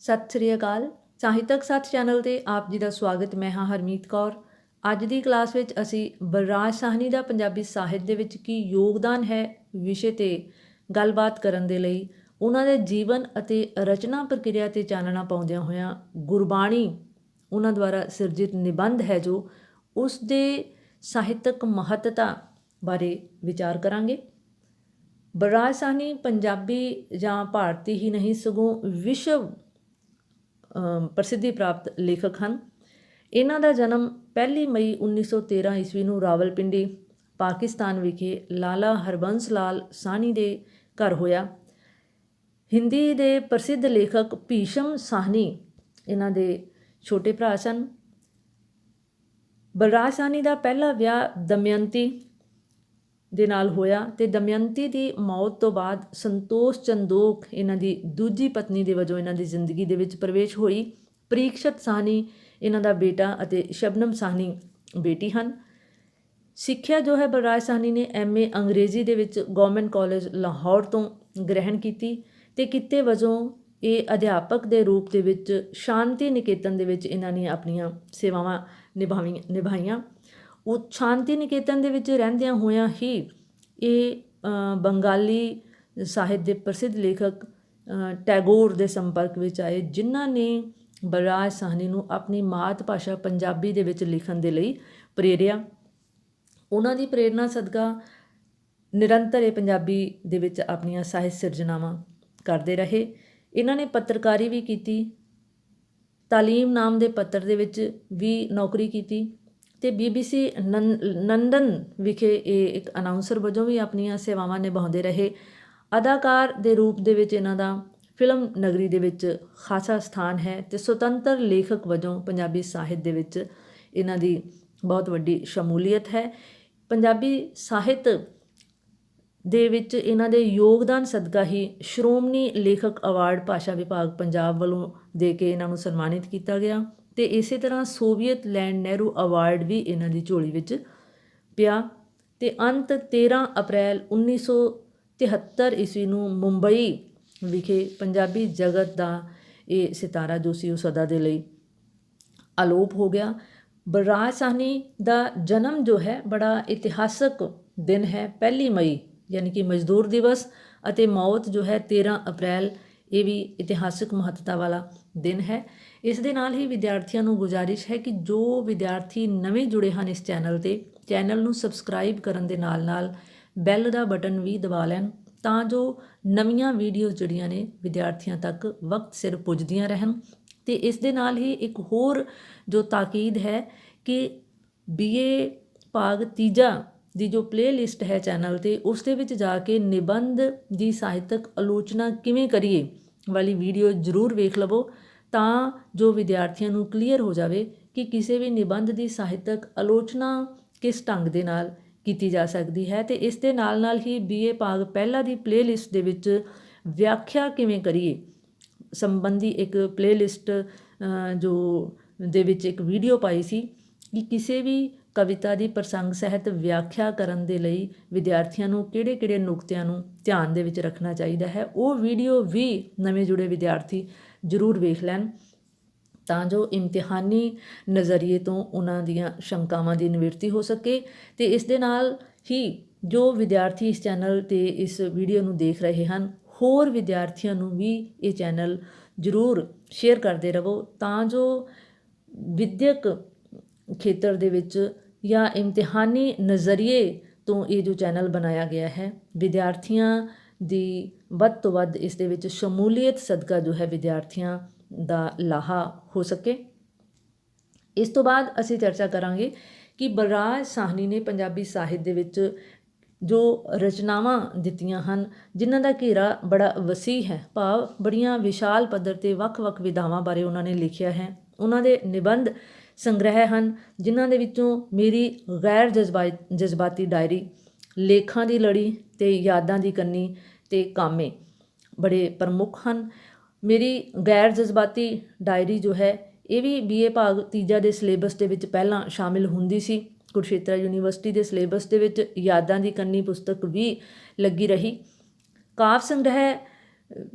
ਸਤਿ ਸ੍ਰੀ ਅਕਾਲ। ਸਾਹਿਤਕ ਸੱਥ ਚੈਨਲ 'ਤੇ ਆਪ ਜੀ ਦਾ ਸਵਾਗਤ। ਮੈਂ ਹਾਂ ਹਰਮੀਤ ਕੌਰ। ਅੱਜ ਦੀ ਕਲਾਸ ਵਿੱਚ ਅਸੀਂ ਬਲਰਾਜ ਸਾਹਨੀ ਦਾ ਪੰਜਾਬੀ ਸਾਹਿਤ ਦੇ ਵਿੱਚ ਕੀ ਯੋਗਦਾਨ ਹੈ ਵਿਸ਼ੇ 'ਤੇ ਗੱਲਬਾਤ ਕਰਨ ਦੇ ਲਈ ਉਹਨਾਂ ਦੇ ਜੀਵਨ ਅਤੇ ਰਚਨਾ ਪ੍ਰਕਿਰਿਆ 'ਤੇ ਚਾਨਣਾ ਪਾਉਂਦਿਆਂ ਹੋਇਆਂ ਗੁਰਬਾਣੀ ਉਹਨਾਂ ਦੁਆਰਾ ਸਿਰਜਿਤ ਨਿਬੰਧ ਹੈ ਜੋ ਉਸ ਦੇ ਸਾਹਿਤਕ ਮਹੱਤਤਾ ਬਾਰੇ ਵਿਚਾਰ ਕਰਾਂਗੇ। ਬਲਰਾਜ ਸਾਹਨੀ ਪੰਜਾਬੀ ਜਾਂ ਭਾਰਤੀ ਹੀ ਨਹੀਂ ਸਗੋਂ ਵਿਸ਼ਵ ਪ੍ਰਸਿੱਧੀ ਪ੍ਰਾਪਤ ਲੇਖਕ ਹਨ। ਇਹਨਾਂ ਦਾ ਜਨਮ 1 ਮਈ 1913 ਈਸਵੀ ਨੂੰ ਰਾਵਲਪਿੰਡੀ ਪਾਕਿਸਤਾਨ ਵਿਖੇ ਲਾਲਾ ਹਰਬੰਸ ਲਾਲ ਸਾਹਨੀ ਦੇ ਘਰ ਹੋਇਆ। ਹਿੰਦੀ ਦੇ ਪ੍ਰਸਿੱਧ ਲੇਖਕ ਭੀਸ਼ਮ ਸਾਹਨੀ ਇਹਨਾਂ ਦੇ ਛੋਟੇ ਭਰਾ ਸਨ। ਬਲਰਾਜ ਸਾਹਨੀ ਦਾ ਪਹਿਲਾ ਵਿਆਹ ਦਮਯੰਤੀ ਦੇ ਨਾਲ ਹੋਇਆ ਅਤੇ ਦਮਯੰਤੀ ਦੀ ਮੌਤ ਤੋਂ ਬਾਅਦ ਸੰਤੋਸ਼ ਚੰਦੋਖ ਇਹਨਾਂ ਦੀ ਦੂਜੀ ਪਤਨੀ ਦੇ ਵਜੋਂ ਇਹਨਾਂ ਦੀ ਜ਼ਿੰਦਗੀ ਦੇ ਵਿੱਚ ਪ੍ਰਵੇਸ਼ ਹੋਈ। ਪ੍ਰੀਕਸ਼ਤ ਸਾਹਨੀ ਇਹਨਾਂ ਦਾ ਬੇਟਾ ਅਤੇ ਸ਼ਬਨਮ ਸਾਹਨੀ ਬੇਟੀ ਹਨ। ਸਿੱਖਿਆ ਜੋ ਹੈ ਬਲਰਾਜ ਸਾਹਨੀ ਨੇ MA ਅੰਗਰੇਜ਼ੀ ਦੇ ਵਿੱਚ ਗੌਰਮੈਂਟ ਕਾਲਜ ਲਾਹੌਰ ਤੋਂ ਗ੍ਰਹਿਣ ਕੀਤੀ ਅਤੇ ਕਿੱਤੇ ਵਜੋਂ ਇਹ ਅਧਿਆਪਕ ਦੇ ਰੂਪ ਦੇ ਵਿੱਚ ਸ਼ਾਂਤੀ ਨਿਕੇਤਨ ਦੇ ਵਿੱਚ ਇਹਨਾਂ ਨੇ ਆਪਣੀਆਂ ਸੇਵਾਵਾਂ ਨਿਭਾਈਆਂ। ਉਹ ਸ਼ਾਂਤੀ ਨਿਕੇਤਨ ਦੇ ਵਿੱਚ ਰਹਿੰਦਿਆਂ ਹੋਇਆਂ ਹੀ ਇਹ ਬੰਗਾਲੀ ਸਾਹਿਤ ਦੇ ਪ੍ਰਸਿੱਧ ਲੇਖਕ ਟੈਗੋਰ ਦੇ ਸੰਪਰਕ ਵਿੱਚ ਆਏ, ਜਿਨ੍ਹਾਂ ਨੇ ਬਲਰਾਜ ਸਾਹਨੀ ਨੂੰ ਆਪਣੀ ਮਾਤ ਭਾਸ਼ਾ ਪੰਜਾਬੀ ਦੇ ਵਿੱਚ ਲਿਖਣ ਦੇ ਲਈ ਪ੍ਰੇਰਿਆ। ਉਹਨਾਂ ਦੀ ਪ੍ਰੇਰਨਾ ਸਦਕਾ ਨਿਰੰਤਰ ਇਹ ਪੰਜਾਬੀ ਦੇ ਵਿੱਚ ਆਪਣੀਆਂ ਸਾਹਿਤ ਸਿਰਜਣਾਵਾਂ ਕਰਦੇ ਰਹੇ। ਇਹਨਾਂ ਨੇ ਪੱਤਰਕਾਰੀ ਵੀ ਕੀਤੀ, ਤਾਲੀਮ ਨਾਮ ਦੇ ਪੱਤਰ ਦੇ ਵਿੱਚ ਵੀ ਨੌਕਰੀ ਕੀਤੀ ਅਤੇ BBC ਲੰਡਨ ਵਿਖੇ ਇਹ ਇੱਕ ਅਨਾਊਂਸਰ ਵਜੋਂ ਵੀ ਆਪਣੀਆਂ ਸੇਵਾਵਾਂ ਨਿਭਾਉਂਦੇ ਰਹੇ। ਅਦਾਕਾਰ ਦੇ ਰੂਪ ਦੇ ਵਿੱਚ ਇਹਨਾਂ ਦਾ ਫਿਲਮ ਨਗਰੀ ਦੇ ਵਿੱਚ ਖਾਸਾ ਸਥਾਨ ਹੈ ਅਤੇ ਸੁਤੰਤਰ ਲੇਖਕ ਵਜੋਂ ਪੰਜਾਬੀ ਸਾਹਿਤ ਦੇ ਵਿੱਚ ਇਹਨਾਂ ਦੀ ਬਹੁਤ ਵੱਡੀ ਸ਼ਮੂਲੀਅਤ ਹੈ। ਪੰਜਾਬੀ ਸਾਹਿਤ ਦੇ ਵਿੱਚ ਇਹਨਾਂ ਦੇ ਯੋਗਦਾਨ ਸਦਕਾ ਹੀ ਸ਼੍ਰੋਮਣੀ ਲੇਖਕ ਅਵਾਰਡ ਭਾਸ਼ਾ ਵਿਭਾਗ ਪੰਜਾਬ ਵੱਲੋਂ ਦੇ ਕੇ ਇਹਨਾਂ ਨੂੰ ਸਨਮਾਨਿਤ ਕੀਤਾ ਗਿਆ ਅਤੇ ਇਸੇ ਤਰ੍ਹਾਂ ਸੋਵੀਅਤ ਲੈਂਡ ਨਹਿਰੂ ਅਵਾਰਡ ਵੀ ਇਹਨਾਂ ਦੀ ਝੋਲੀ ਵਿੱਚ ਪਿਆ। ਅਤੇ ਅੰਤ 13 ਅਪ੍ਰੈਲ 1973 ਈਸਵੀ ਨੂੰ ਮੁੰਬਈ ਵਿਖੇ ਪੰਜਾਬੀ ਜਗਤ ਦਾ ਇਹ ਸਿਤਾਰਾ ਜੋ ਸੀ ਉਹ ਸਦਾ ਦੇ ਲਈ ਅਲੋਪ ਹੋ ਗਿਆ। ਬਲਰਾਜ ਸਾਹਨੀ ਦਾ ਜਨਮ ਜੋ ਹੈ ਬੜਾ ਇਤਿਹਾਸਕ ਦਿਨ ਹੈ, 1 ਮਈ ਯਾਨੀ ਕਿ ਮਜ਼ਦੂਰ ਦਿਵਸ, ਅਤੇ ਮੌਤ ਜੋ ਹੈ 13 ਅਪ੍ਰੈਲ, ਇਹ ਵੀ ਇਤਿਹਾਸਕ ਮਹੱਤਤਾ ਵਾਲਾ ਦਿਨ ਹੈ। ਇਸ ਦੇ ਨਾਲ ਹੀ ਵਿਦਿਆਰਥੀਆਂ ਨੂੰ ਗੁਜ਼ਾਰਿਸ਼ ਹੈ ਕਿ ਜੋ ਵਿਦਿਆਰਥੀ ਨਵੇਂ ਜੁੜੇ ਹਨ ਇਸ ਚੈਨਲ 'ਤੇ, ਚੈਨਲ ਨੂੰ ਸਬਸਕ੍ਰਾਈਬ ਕਰਨ ਦੇ ਨਾਲ ਨਾਲ ਬੈਲ ਦਾ ਬਟਨ ਵੀ ਦਬਾ ਲੈਣ ਤਾਂ ਜੋ ਨਵੀਆਂ ਵੀਡੀਓਜ਼ ਜਿਹੜੀਆਂ ਨੇ ਵਿਦਿਆਰਥੀਆਂ ਤੱਕ ਵਕਤ ਸਿਰ ਪੁੱਜਦੀਆਂ ਰਹਿਣ। ਅਤੇ ਇਸ ਦੇ ਨਾਲ ਹੀ ਇੱਕ ਹੋਰ ਜੋ ਤਾਕੀਦ ਹੈ ਕਿ BA ਭਾਗ ਤੀਜਾ ਦੀ ਜੋ ਪਲੇਲਿਸਟ ਹੈ ਚੈਨਲ 'ਤੇ, ਉਸ ਦੇ ਵਿੱਚ ਜਾ ਕੇ ਨਿਬੰਧ ਦੀ ਸਾਹਿਤਕ ਆਲੋਚਨਾ ਕਿਵੇਂ ਕਰੀਏ ਵਾਲੀ ਵੀਡੀਓ ਜ਼ਰੂਰ ਵੇਖ ਲਵੋ ਤਾਂ ਜੋ ਵਿਦਿਆਰਥੀਆਂ ਨੂੰ ਕਲੀਅਰ ਹੋ ਜਾਵੇ ਕਿ ਕਿਸੇ ਵੀ ਨਿਬੰਧ ਦੀ ਸਾਹਿਤਕ ਆਲੋਚਨਾ ਕਿਸ ਢੰਗ ਦੇ ਨਾਲ ਕੀਤੀ ਜਾ ਸਕਦੀ ਹੈ। ਅਤੇ ਇਸ ਦੇ ਨਾਲ ਨਾਲ ਹੀ BA ਭਾਗ ਪਹਿਲਾ ਦੀ ਪਲੇਲਿਸਟ ਦੇ ਵਿੱਚ ਵਿਆਖਿਆ ਕਿਵੇਂ ਕਰੀਏ ਸੰਬੰਧੀ ਇੱਕ ਪਲੇਲਿਸਟ ਜੋ ਦੇ ਵਿੱਚ ਇੱਕ ਵੀਡੀਓ ਪਾਈ ਸੀ ਕਿ ਕਿਸੇ ਵੀ ਕਵਿਤਾ ਦੀ ਪ੍ਰਸੰਗ ਸਹਿਤ ਵਿਆਖਿਆ ਕਰਨ ਦੇ ਲਈ ਵਿਦਿਆਰਥੀਆਂ ਨੂੰ ਕਿਹੜੇ ਨੁਕਤਿਆਂ ਨੂੰ ਧਿਆਨ ਦੇ ਵਿੱਚ ਰੱਖਣਾ ਚਾਹੀਦਾ ਹੈ। ਉਹ ਵੀਡੀਓ ਵੀ ਨਵੇਂ ਜੁੜੇ ਵਿਦਿਆਰਥੀ ਜ਼ਰੂਰ ਵੇਖ ਲੈਣ ਤਾਂ ਜੋ ਇਮਤਿਹਾਨੀ ਨਜ਼ਰੀਏ ਤੋਂ ਉਹਨਾਂ ਦੀਆਂ ਸ਼ੰਕਾਵਾਂ ਦੀ ਨਿਵਰਤੀ ਹੋ ਸਕੇ। ਅਤੇ ਇਸ ਦੇ ਨਾਲ ਹੀ ਜੋ ਵਿਦਿਆਰਥੀ ਇਸ ਚੈਨਲ 'ਤੇ ਇਸ ਵੀਡੀਓ ਨੂੰ ਦੇਖ ਰਹੇ ਹਨ, ਹੋਰ ਵਿਦਿਆਰਥੀਆਂ ਨੂੰ ਵੀ ਇਹ ਚੈਨਲ ਜ਼ਰੂਰ ਸ਼ੇਅਰ ਕਰਦੇ ਰਹੋ ਤਾਂ ਜੋ ਵਿੱਦਿਅਕ ਖੇਤਰ ਦੇ ਵਿੱਚ ਜਾਂ ਇਮਤਿਹਾਨੀ ਨਜ਼ਰੀਏ ਤੋਂ ਇਹ ਜੋ ਚੈਨਲ ਬਣਾਇਆ ਗਿਆ ਹੈ, ਵਿਦਿਆਰਥੀਆਂ ਦੀ ਵੱਧ ਤੋਂ ਵੱਧ ਇਸ ਦੇ ਵਿੱਚ ਸ਼ਮੂਲੀਅਤ ਸਦਕਾ ਜੋ ਹੈ ਵਿਦਿਆਰਥੀਆਂ ਦਾ ਲਾਹਾ ਹੋ ਸਕੇ। ਇਸ ਤੋਂ ਬਾਅਦ ਅਸੀਂ ਚਰਚਾ ਕਰਾਂਗੇ ਕਿ ਬਲਰਾਜ ਸਾਹਨੀ ਨੇ ਪੰਜਾਬੀ ਸਾਹਿਤ ਦੇ ਵਿੱਚ ਜੋ ਰਚਨਾਵਾਂ ਦਿੱਤੀਆਂ ਹਨ ਜਿਨ੍ਹਾਂ ਦਾ ਘੇਰਾ ਬੜਾ ਵਸੀਹ ਹੈ, ਭਾਵ ਬੜੀਆਂ ਵਿਸ਼ਾਲ ਪੱਧਰ 'ਤੇ ਵੱਖ-ਵੱਖ ਵਿਧਾਵਾਂ ਬਾਰੇ ਉਹਨਾਂ ਨੇ ਲਿਖਿਆ ਹੈ। ਉਹਨਾਂ ਦੇ ਨਿਬੰਧ ਸੰਗ੍ਰਹਿ ਹਨ ਜਿਨ੍ਹਾਂ ਦੇ ਵਿੱਚੋਂ ਮੇਰੀ ਗੈਰ ਜਜ਼ਬਾਤੀ ਡਾਇਰੀ, ਲੇਖਾਂ ਦੀ ਲੜੀ ਅਤੇ ਯਾਦਾਂ ਦੀ ਕੰਨੀ ਅਤੇ ਕਾਮੇ ਬੜੇ ਪ੍ਰਮੁੱਖ ਹਨ। ਮੇਰੀ ਗੈਰ ਜਜ਼ਬਾਤੀ ਡਾਇਰੀ ਜੋ ਹੈ ਇਹ ਵੀ BA ਭਾਗ ਤੀਜਾ ਦੇ ਸਿਲੇਬਸ ਦੇ ਵਿੱਚ ਪਹਿਲਾਂ ਸ਼ਾਮਿਲ ਹੁੰਦੀ ਸੀ। ਕੁਰੂਕਸ਼ੇਤਰ ਯੂਨੀਵਰਸਿਟੀ ਦੇ ਸਿਲੇਬਸ ਦੇ ਵਿੱਚ ਯਾਦਾਂ ਦੀ ਕੰਨੀ ਪੁਸਤਕ ਵੀ ਲੱਗੀ ਰਹੀ। ਕਾਵਿ ਸੰਗ੍ਰਹਿ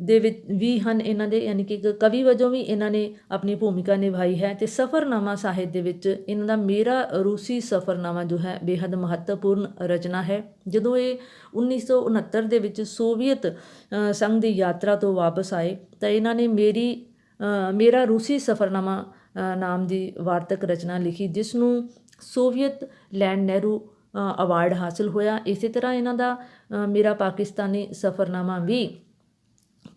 ਦੇ ਵਿੱਚ ਵੀ ਹਨ ਇਹਨਾਂ ਦੇ, ਯਾਨੀ ਕਿ ਇੱਕ ਕਵੀ ਵਜੋਂ ਵੀ ਇਹਨਾਂ ਨੇ ਆਪਣੀ ਭੂਮਿਕਾ ਨਿਭਾਈ ਹੈ। ਅਤੇ ਸਫ਼ਰਨਾਮਾ ਸਾਹਿਤ ਦੇ ਵਿੱਚ ਇਹਨਾਂ ਦਾ ਮੇਰਾ ਰੂਸੀ ਸਫ਼ਰਨਾਮਾ ਜੋ ਹੈ ਬੇਹੱਦ ਮਹੱਤਵਪੂਰਨ ਰਚਨਾ ਹੈ। ਜਦੋਂ ਇਹ 1969 ਦੇ ਵਿੱਚ ਸੋਵੀਅਤ ਸੰਘ ਦੀ ਯਾਤਰਾ ਤੋਂ ਵਾਪਸ ਆਏ ਤਾਂ ਇਹਨਾਂ ਨੇ ਮੇਰਾ ਰੂਸੀ ਸਫ਼ਰਨਾਮਾ ਨਾਮ ਦੀ ਵਾਰਤਕ ਰਚਨਾ ਲਿਖੀ, ਜਿਸ ਨੂੰ ਸੋਵੀਅਤ ਲੈਂਡ ਨਹਿਰੂ ਅਵਾਰਡ ਹਾਸਿਲ ਹੋਇਆ। ਇਸੇ ਤਰ੍ਹਾਂ ਇਹਨਾਂ ਦਾ ਮੇਰਾ ਪਾਕਿਸਤਾਨੀ ਸਫ਼ਰਨਾਮਾ ਵੀ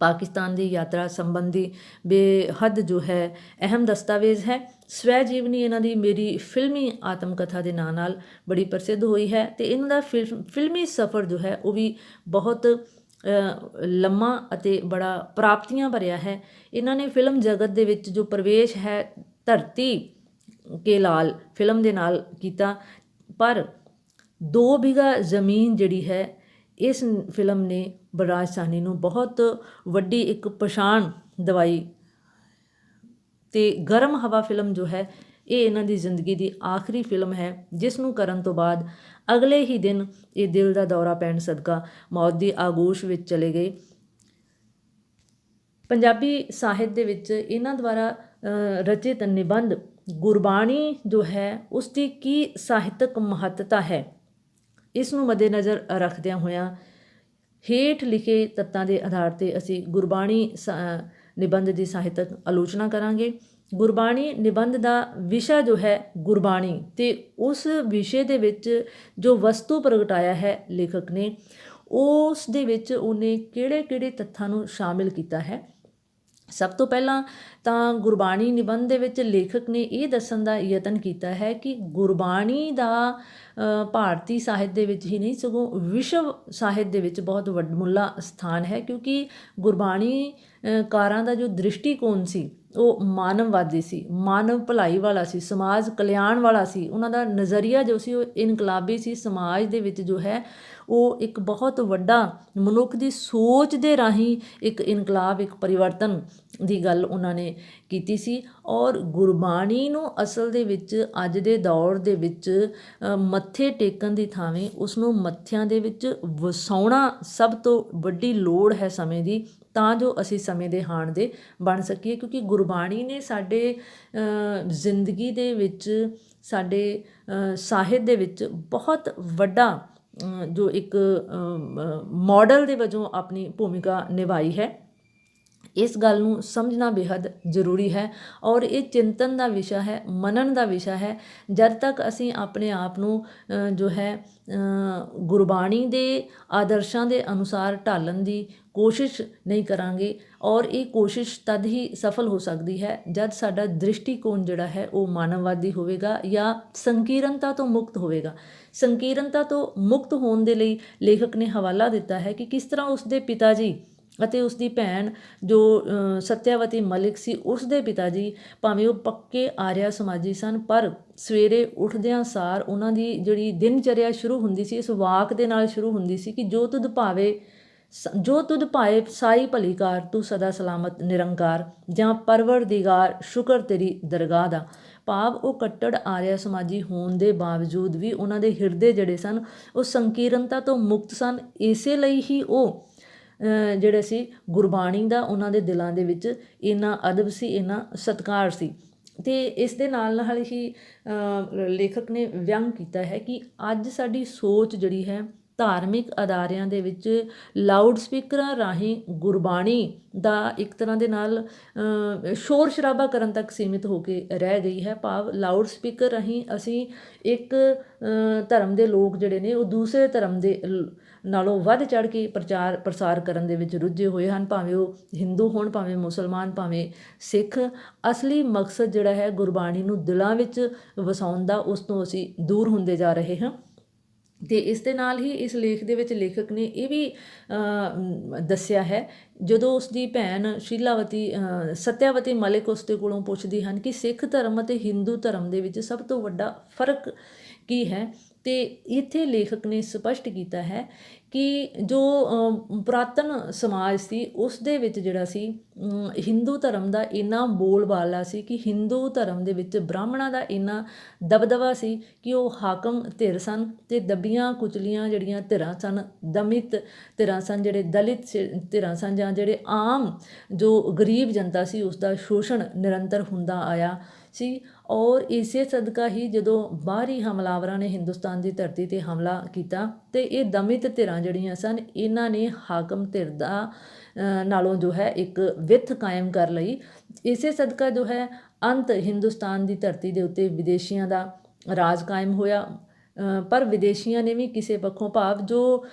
ਪਾਕਿਸਤਾਨ ਦੀ ਯਾਤਰਾ ਸੰਬੰਧੀ ਬੇਹੱਦ ਜੋ ਹੈ ਅਹਿਮ ਦਸਤਾਵੇਜ਼ ਹੈ। ਸਵੈ ਜੀਵਨੀ ਇਹਨਾਂ ਦੀ ਮੇਰੀ ਫਿਲਮੀ ਆਤਮ ਕਥਾ ਦੇ ਨਾਂ ਨਾਲ ਬੜੀ ਪ੍ਰਸਿੱਧ ਹੋਈ ਹੈ ਅਤੇ ਇਹਨਾਂ ਦਾ ਫਿਲਮੀ ਸਫ਼ਰ ਜੋ ਹੈ ਉਹ ਵੀ ਬਹੁਤ ਲੰਮਾ ਅਤੇ ਬੜਾ ਪ੍ਰਾਪਤੀਆਂ ਭਰਿਆ ਹੈ। ਇਹਨਾਂ ਨੇ ਫਿਲਮ ਜਗਤ ਦੇ ਵਿੱਚ ਜੋ ਪ੍ਰਵੇਸ਼ ਹੈ ਧਰਤੀ ਕੇ ਲਾਲ ਫਿਲਮ ਦੇ ਨਾਲ ਕੀਤਾ, ਪਰ 2 ਬਿਘਾ ਜ਼ਮੀਨ ਜਿਹੜੀ ਹੈ ਇਸ ਫਿਲਮ ਨੇ ਬਲਰਾਜ ਸਾਹਨੀ ਨੂੰ ਬਹੁਤ ਵੱਡੀ ਇੱਕ ਪਛਾਣ ਦਿਵਾਈ। ਅਤੇ ਗਰਮ ਹਵਾ ਫਿਲਮ ਜੋ ਹੈ ਇਹ ਇਹਨਾਂ ਦੀ ਜ਼ਿੰਦਗੀ ਦੀ ਆਖਰੀ ਫਿਲਮ ਹੈ, ਜਿਸ ਨੂੰ ਕਰਨ ਤੋਂ ਬਾਅਦ ਅਗਲੇ ਹੀ ਦਿਨ ਇਹ ਦਿਲ ਦਾ ਦੌਰਾ ਪੈਣ ਸਦਕਾ ਮੌਤ ਦੀ ਆਗੋਸ਼ ਵਿੱਚ ਚਲੇ ਗਏ। ਪੰਜਾਬੀ ਸਾਹਿਤ ਦੇ ਵਿੱਚ ਇਹਨਾਂ ਦੁਆਰਾ ਰਚਿਤ ਨਿਬੰਧ ਗੁਰਬਾਣੀ ਜੋ ਹੈ ਉਸ ਦੀ ਕੀ ਸਾਹਿਤਕ ਮਹੱਤਤਾ ਹੈ, ਇਸ ਨੂੰ ਮੱਦੇਨਜ਼ਰ ਰੱਖਦਿਆਂ ਹੋਇਆਂ ਹੇਠ ਲਿਖੇ ਤੱਤਾਂ ਦੇ ਆਧਾਰ 'ਤੇ ਅਸੀਂ ਗੁਰਬਾਣੀ ਨਿਬੰਧ ਦੀ ਸਾਹਿਤਕ ਆਲੋਚਨਾ ਕਰਾਂਗੇ। ਗੁਰਬਾਣੀ ਨਿਬੰਧ ਦਾ ਵਿਸ਼ਾ ਜੋ ਹੈ ਗੁਰਬਾਣੀ, ਅਤੇ ਉਸ ਵਿਸ਼ੇ ਦੇ ਵਿੱਚ ਜੋ ਵਸਤੂ ਪ੍ਰਗਟਾਇਆ ਹੈ ਲੇਖਕ ਨੇ, ਉਸ ਦੇ ਵਿੱਚ ਉਹਨੇ ਕਿਹੜੇ ਤੱਥਾਂ ਨੂੰ ਸ਼ਾਮਿਲ ਕੀਤਾ ਹੈ। ਸਭ ਤੋਂ ਪਹਿਲਾਂ ਤਾਂ ਗੁਰਬਾਣੀ ਨਿਬੰਧ ਦੇ ਵਿੱਚ ਲੇਖਕ ਨੇ ਇਹ ਦੱਸਣ ਦਾ ਯਤਨ ਕੀਤਾ ਹੈ ਕਿ ਗੁਰਬਾਣੀ ਦਾ ਭਾਰਤੀ ਸਾਹਿਤ ਦੇ ਵਿੱਚ ਹੀ ਨਹੀਂ ਸਗੋਂ ਵਿਸ਼ਵ ਸਾਹਿਤ ਦੇ ਵਿੱਚ ਬਹੁਤ ਵੱਡਮੁੱਲਾ ਸਥਾਨ ਹੈ, ਕਿਉਂਕਿ ਗੁਰਬਾਣੀ ਕਾਰਾਂ ਦਾ ਜੋ ਦ੍ਰਿਸ਼ਟੀਕੋਣ ਸੀ ਉਹ ਮਾਨਵਵਾਦੀ ਸੀ, ਮਾਨਵ ਭਲਾਈ ਵਾਲਾ ਸੀ, ਸਮਾਜ ਕਲਿਆਣ ਵਾਲਾ ਸੀ। ਉਹਨਾਂ ਦਾ ਨਜ਼ਰੀਆ ਜੋ ਸੀ ਉਹ ਇਨਕਲਾਬੀ ਸੀ। ਸਮਾਜ ਦੇ ਵਿੱਚ ਜੋ ਹੈ ਉਹ ਇੱਕ ਬਹੁਤ ਵੱਡਾ ਮਨੁੱਖ ਦੀ ਸੋਚ ਦੇ ਰਾਹੀਂ ਇੱਕ ਇਨਕਲਾਬ, ਇੱਕ ਪਰਿਵਰਤਨ ਦੀ ਗੱਲ ਉਹਨਾਂ ਨੇ ਕੀਤੀ ਸੀ। ਔਰ ਗੁਰਬਾਣੀ ਨੂੰ ਅਸਲ ਦੇ ਵਿੱਚ ਅੱਜ ਦੇ ਦੌਰ ਦੇ ਵਿੱਚ ਮੱਥੇ ਟੇਕਣ ਦੀ ਥਾਵੇਂ ਉਸ ਨੂੰ ਮੱਥਿਆਂ ਦੇ ਵਿੱਚ ਵਸਾਉਣਾ ਸਭ ਤੋਂ ਵੱਡੀ ਲੋੜ ਹੈ ਸਮੇਂ ਦੀ, ਤਾਂ ਜੋ ਅਸੀਂ ਸਮੇਂ ਦੇ ਹਾਣ ਦੇ ਬਣ ਸਕੀਏ। ਕਿਉਂਕਿ ਗੁਰਬਾਣੀ ਨੇ ਸਾਡੇ ਜ਼ਿੰਦਗੀ ਦੇ ਵਿੱਚ, ਸਾਡੇ ਸਾਹਿਤ ਦੇ ਵਿੱਚ ਬਹੁਤ ਵੱਡਾ ਜੋ ਇੱਕ ਮਾਡਲ ਦੇ ਵਜੋਂ ਆਪਣੀ ਭੂਮਿਕਾ ਨਿਭਾਈ ਹੈ। ਇਸ ਗੱਲ ਨੂੰ ਸਮਝਣਾ ਬੇਹੱਦ ਜ਼ਰੂਰੀ ਹੈ ਔਰ ਇਹ ਚਿੰਤਨ ਦਾ ਵਿਸ਼ਾ ਹੈ, ਮੰਨਣ ਦਾ ਵਿਸ਼ਾ ਹੈ। ਜਦ ਤੱਕ ਅਸੀਂ ਆਪਣੇ ਆਪ ਨੂੰ ਜੋ ਹੈ ਗੁਰਬਾਣੀ ਦੇ ਆਦਰਸ਼ਾਂ ਦੇ ਅਨੁਸਾਰ ਢਾਲਣ ਦੀ ਕੋਸ਼ਿਸ਼ ਨਹੀਂ ਕਰਾਂਗੇ, ਔਰ ਇਹ ਕੋਸ਼ਿਸ਼ ਤਦ ਹੀ ਸਫਲ ਹੋ ਸਕਦੀ ਹੈ ਜਦ ਸਾਡਾ ਦ੍ਰਿਸ਼ਟੀਕੋਣ ਜਿਹੜਾ ਹੈ ਉਹ ਮਾਨਵਵਾਦੀ ਹੋਵੇਗਾ ਜਾਂ ਸੰਕੀਰਨਤਾ ਤੋਂ ਮੁਕਤ ਹੋਵੇਗਾ। ਸੰਕੀਰਨਤਾ ਤੋਂ ਮੁਕਤ ਹੋਣ ਦੇ ਲਈ ਲੇਖਕ ਨੇ ਹਵਾਲਾ ਦਿੱਤਾ ਹੈ ਕਿ ਕਿਸ ਤਰ੍ਹਾਂ ਉਸ ਦੇ ਪਿਤਾ ਜੀ ਅਤੇ ਉਸ ਦੀ ਭੈਣ ਜੋ ਸਤਿਆਵਤੀ ਮਲਿਕ ਸੀ, ਉਸ ਦੇ ਪਿਤਾ ਜੀ ਭਾਵੇਂ ਉਹ ਪੱਕੇ ਆਰਿਆ ਸਮਾਜੀ ਸਨ, ਪਰ ਸਵੇਰੇ ਉੱਠਦਿਆਂ ਸਾਰ ਉਹਨਾਂ ਦੀ ਜਿਹੜੀ ਦਿਨਚਰਿਆ ਸ਼ੁਰੂ ਹੁੰਦੀ ਸੀ ਇਸ ਵਾਕ ਦੇ ਨਾਲ ਸ਼ੁਰੂ ਹੁੰਦੀ ਸੀ ਕਿ ਜੋ ਤੁਧ ਭਾਏ ਸਾਈ ਭਲੀ ਕਾਰ, ਤੂੰ ਸਦਾ ਸਲਾਮਤ ਨਿਰੰਕਾਰ, ਜਾਂ ਪਰਵਰਦਿਗਾਰ ਸ਼ੁਕਰ ਤੇਰੀ ਦਰਗਾਹ ਦਾ। ਭਾਵ ਉਹ ਕੱਟੜ ਆਰਿਆ ਸਮਾਜੀ ਹੋਣ ਦੇ ਬਾਵਜੂਦ ਵੀ ਉਹਨਾਂ ਦੇ ਹਿਰਦੇ ਜਿਹੜੇ ਸਨ ਉਹ ਸੰਕੀਰਨਤਾ ਤੋਂ ਮੁਕਤ ਸਨ। ਇਸੇ ਲਈ ਹੀ ਉਹ ਜਿਹੜੇ ਸੀ ਗੁਰਬਾਣੀ ਦਾ ਉਹਨਾਂ ਦੇ ਦਿਲਾਂ ਦੇ ਵਿੱਚ ਇੰਨਾ ਅਦਬ ਸੀ, ਇੰਨਾ ਸਤਿਕਾਰ ਸੀ। ਅਤੇ ਇਸ ਦੇ ਨਾਲ ਹੀ ਲੇਖਕ ਨੇ ਵਿਅੰਗ ਕੀਤਾ ਹੈ ਕਿ ਅੱਜ ਸਾਡੀ ਸੋਚ ਜਿਹੜੀ ਹੈ ਧਾਰਮਿਕ ਅਦਾਰਿਆਂ ਦੇ ਵਿੱਚ ਲਾਊਡ ਸਪੀਕਰਾਂ ਰਾਹੀਂ ਗੁਰਬਾਣੀ ਦਾ ਇੱਕ ਤਰ੍ਹਾਂ ਦੇ ਨਾਲ ਸ਼ੋਰ ਸ਼ਰਾਬਾ ਕਰਨ ਤੱਕ ਸੀਮਿਤ ਹੋ ਕੇ ਰਹਿ ਗਈ ਹੈ। ਭਾਵ ਲਾਊਡ ਸਪੀਕਰ ਰਾਹੀਂ ਅਸੀਂ ਇੱਕ ਧਰਮ ਦੇ ਲੋਕ ਜਿਹੜੇ ਨੇ ਉਹ ਦੂਸਰੇ ਧਰਮ ਦੇ ਨਾਲੋਂ ਵੱਧ ਚੜ੍ਹ ਕੇ ਪ੍ਰਸਾਰ ਕਰਨ ਦੇ ਵਿੱਚ ਰੁੱਝੇ ਹੋਏ ਹਨ, ਭਾਵੇਂ ਉਹ ਹਿੰਦੂ ਹੋਣ, ਭਾਵੇਂ ਮੁਸਲਮਾਨ, ਭਾਵੇਂ ਸਿੱਖ। ਅਸਲੀ ਮਕਸਦ ਜਿਹੜਾ ਹੈ ਗੁਰਬਾਣੀ ਨੂੰ ਦਿਲਾਂ ਵਿੱਚ ਵਸਾਉਣ ਦਾ, ਉਸ ਤੋਂ ਅਸੀਂ ਦੂਰ ਹੁੰਦੇ ਜਾ ਰਹੇ ਹਾਂ। ਅਤੇ ਇਸ ਦੇ ਨਾਲ ਹੀ ਇਸ ਲੇਖ ਦੇ ਵਿੱਚ ਲੇਖਕ ਨੇ ਇਹ ਵੀ ਦੱਸਿਆ ਹੈ, ਜਦੋਂ ਉਸ ਦੀ ਭੈਣ ਸਤਿਆਵਤੀ ਮਲਿਕ ਉਸ ਦੇ ਕੋਲੋਂ ਪੁੱਛਦੀ ਹਨ ਕਿ ਸਿੱਖ ਧਰਮ ਅਤੇ ਹਿੰਦੂ ਧਰਮ ਦੇ ਵਿੱਚ ਸਭ ਤੋਂ ਵੱਡਾ ਫਰਕ ਕੀ ਹੈ, ਅਤੇ ਇੱਥੇ ਲੇਖਕ ਨੇ ਸਪਸ਼ਟ ਕੀਤਾ ਹੈ ਕਿ ਜੋ ਪੁਰਾਤਨ ਸਮਾਜ ਸੀ ਉਸ ਦੇ ਵਿੱਚ ਜਿਹੜਾ ਸੀ ਹਿੰਦੂ ਧਰਮ ਦਾ ਇੰਨਾ ਬੋਲਬਾਲਾ ਸੀ ਕਿ ਹਿੰਦੂ ਧਰਮ ਦੇ ਵਿੱਚ ਬ੍ਰਾਹਮਣਾਂ ਦਾ ਇੰਨਾ ਦਬਦਬਾ ਸੀ ਕਿ ਉਹ ਹਾਕਮ ਧਿਰ ਸਨ ਅਤੇ ਦੱਬੀਆਂ ਕੁਚਲੀਆਂ ਜਿਹੜੀਆਂ ਧਿਰਾਂ ਸਨ, ਦਮਿਤ ਧਿਰਾਂ ਸਨ, ਜਿਹੜੇ ਦਲਿਤ ਧਿਰਾਂ ਸਨ, ਜਾਂ ਜਿਹੜੇ ਆਮ ਜੋ ਗਰੀਬ ਜਨਤਾ ਸੀ ਉਸ ਦਾ ਸ਼ੋਸ਼ਣ ਨਿਰੰਤਰ ਹੁੰਦਾ ਆਇਆ ਸੀ। ਔਰ ਇਸੇ ਸਦਕਾ ਹੀ ਜਦੋਂ ਬਾਹਰੀ ਹਮਲਾਵਰਾਂ ਨੇ ਹਿੰਦੁਸਤਾਨ ਦੀ ਧਰਤੀ 'ਤੇ ਹਮਲਾ ਕੀਤਾ ਅਤੇ ਇਹ ਦਮਿਤ ਧਿਰਾਂ ਜਿਹੜੀਆਂ ਸਨ ਇਹਨਾਂ ਨੇ ਹਾਕਮ ਧਿਰ ਦਾ ਨਾਲੋਂ ਜੋ ਹੈ ਇੱਕ ਵਿੱਥ ਕਾਇਮ ਕਰ ਲਈ। ਇਸੇ ਸਦਕਾ ਜੋ ਹੈ ਅੰਤ ਹਿੰਦੁਸਤਾਨ ਦੀ ਧਰਤੀ ਦੇ ਉੱਤੇ ਵਿਦੇਸ਼ੀਆਂ ਦਾ ਰਾਜ ਕਾਇਮ ਹੋਇਆ। ਪਰ ਵਿਦੇਸ਼ੀਆਂ ਨੇ ਵੀ ਕਿਸੇ ਪੱਖੋਂ ਭਾਵ ਜੋ